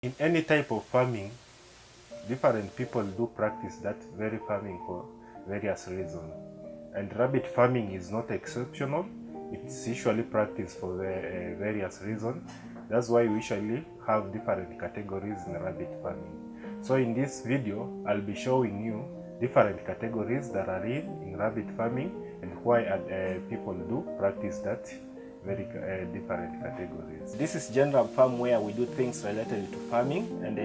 In any type of farming, different people do practice that very farming for various reasons. And rabbit farming is not exceptional. It's usually practiced for various reasons. That's why we usually have different categories in rabbit farming. So in this video, I'll be showing you different categories that are in rabbit farming and why people do practice that very different categories. This is general farm where we do things related to farming, and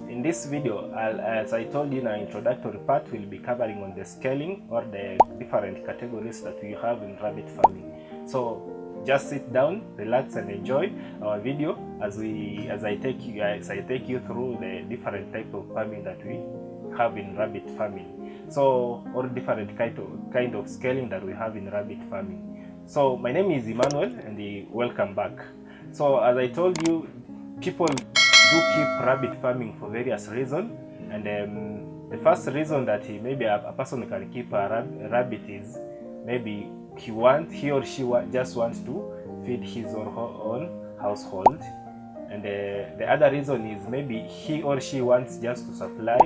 in this video, as I told you in our introductory part, we'll be covering on the scaling or the different categories that we have in rabbit farming. So just sit down, relax, and enjoy our video as I take you through the different type of farming that we have in rabbit farming. So, or different kind of scaling that we have in rabbit farming. So my name is Emmanuel, and welcome back. So as I told you, people do keep rabbit farming for various reasons, and the first reason that maybe a person can keep a rabbit is maybe he or she just wants to feed his or her own household, and the other reason is maybe he or she wants just to supply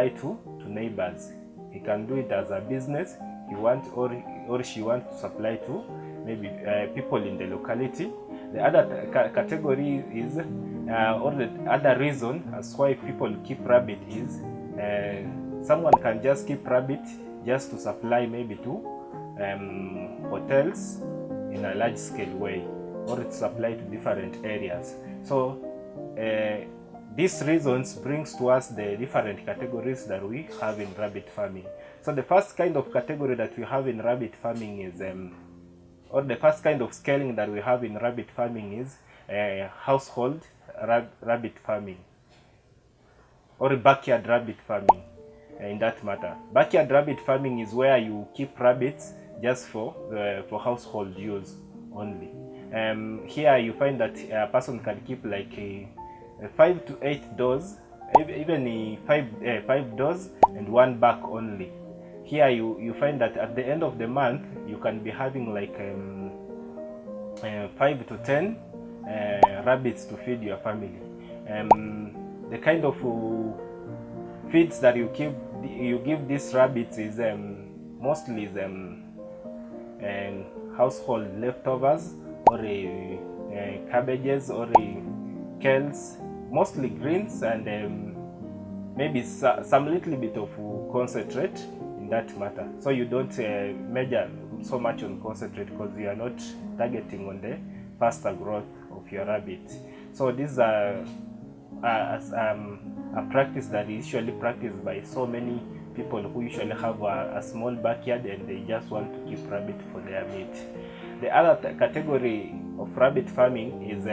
to neighbors. He can do it as a business. He wants or she wants to supply to maybe people in the locality. The other category is, or the other reason as why people keep rabbit is, someone can just keep rabbit just to supply maybe to hotels in a large scale way, or to supply to different areas. So these reasons brings to us the different categories that we have in rabbit farming. So the first kind of category that we have in rabbit farming is, or the first kind of scaling that we have in rabbit farming is household rabbit farming, or backyard rabbit farming. In that matter, backyard rabbit farming is where you keep rabbits just for household use only. Here you find that a person can keep like 5 to 8 doors, even five doors and one back only. Here you find that at the end of the month you can be having like 5 to 10 rabbits to feed your family. The kind of feeds that you give these rabbits is mostly household leftovers, or cabbages, or kales, mostly greens, and maybe some little bit of concentrate in that matter. So you don't measure so much on concentrate because you are not targeting on the faster growth of your rabbit. So these are a practice that is usually practiced by so many people who usually have a small backyard and they just want to keep rabbit for their meat. The other category of rabbit farming is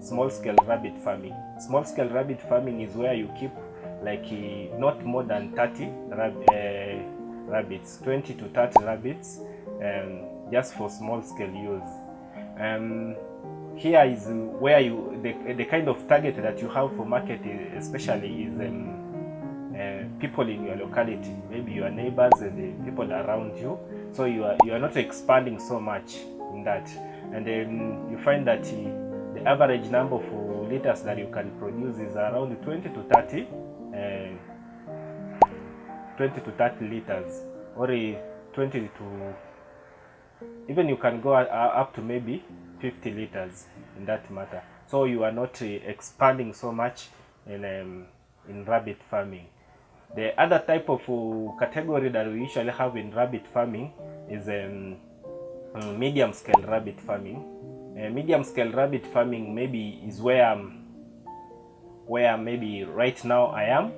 small scale rabbit farming. Small scale rabbit farming is where you keep like not more than 30 rabbits, 20 to 30 rabbits, just for small scale use. Here is where the kind of target that you have for market especially is people in your locality, maybe your neighbors and the people around you. So you are not expanding so much in that, and then you find that the average number of liters that you can produce is around 20 to 30 liters, or 20 to, even you can go up to maybe 50 liters in that matter. So you are not expanding so much in rabbit farming. The other type of category that we usually have in rabbit farming is medium scale rabbit farming. Medium scale rabbit farming maybe is where maybe right now I am.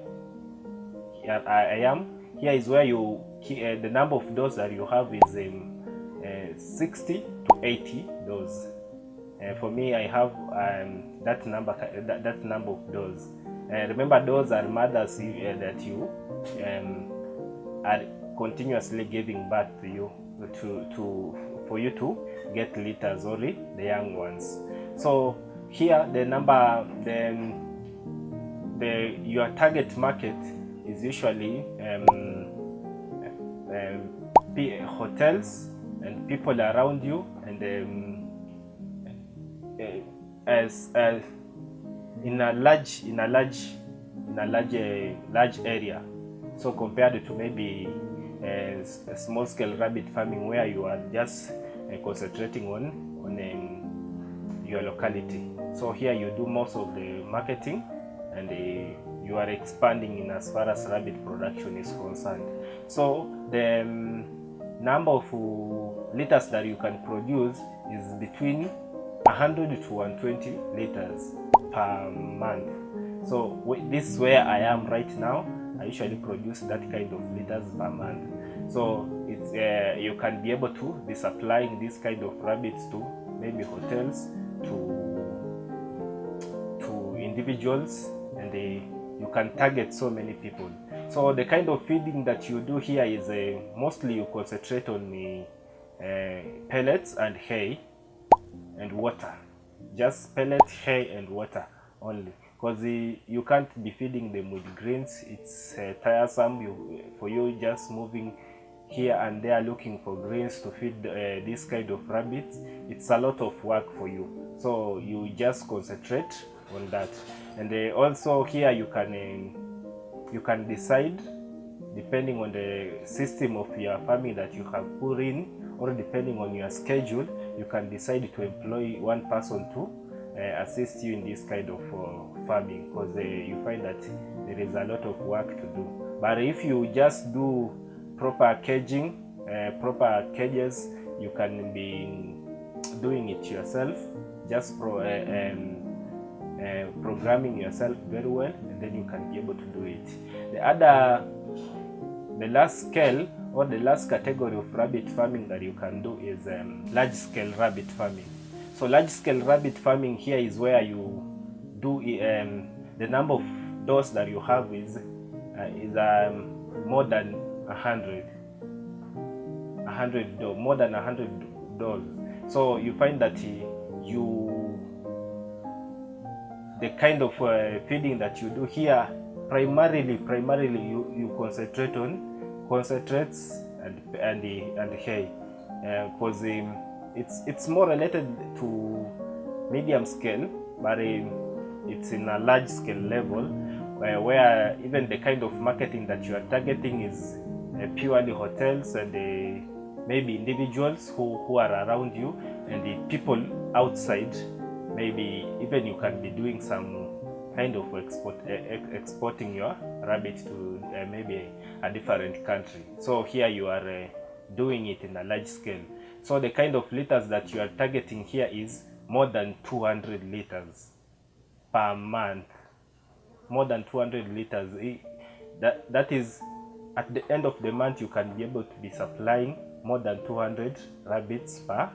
Here is where the number of doors that you have is 60 to 80 doors. For me, I have that number of doors. Remember, those are mothers that you are continuously giving birth to you for you to get litters, or the young ones. So here the number, your target market is usually hotels and people around you, and in a large area. So compared to maybe a small scale rabbit farming where you are just concentrating on your locality. So here you do most of the marketing, and you are expanding in as far as rabbit production is concerned. So the number of liters that you can produce is between 100 to 120 liters per month. So this is where I am right now. I usually produce that kind of liters per month. So it's you can be able to be supplying this kind of rabbits to maybe hotels, to individuals, and you can target so many people. So the kind of feeding that you do here is mostly you concentrate on pellets and hay and water. Just pellets, hay and water only, because you can't be feeding them with greens. It's tiresome for you just moving here and there looking for greens to feed this kind of rabbits. It's a lot of work for you, so you just concentrate on that. And also here you can decide, depending on the system of your farming that you have put in, or depending on your schedule, you can decide to employ one person to assist you in this kind of farming, because you find that there is a lot of work to do. But if you just do proper caging, proper cages, you can be doing it yourself, just programming yourself very well, and then you can be able to do it. The last scale, or the last category of rabbit farming that you can do is large scale rabbit farming. So large scale rabbit farming here is where you do the number of doors that you have is more than 100 more than 100 doors. So you find that the kind of feeding that you do here, primarily you concentrate on concentrates and hay, because it's more related to medium scale, but it's in a large scale level, where even the kind of marketing that you are targeting is purely hotels and maybe individuals who are around you, and the people outside. Maybe even you can be doing some kind of exporting your rabbit to maybe a different country. So here you are doing it in a large scale. So the kind of liters that you are targeting here is more than 200 liters per month. More than 200 liters. That is, at the end of the month, you can be able to be supplying more than 200 rabbits per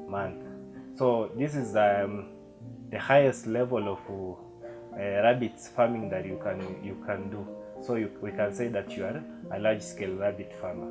month. So this is the highest level of rabbits farming that you can do. So we can say that you are a large scale rabbit farmer.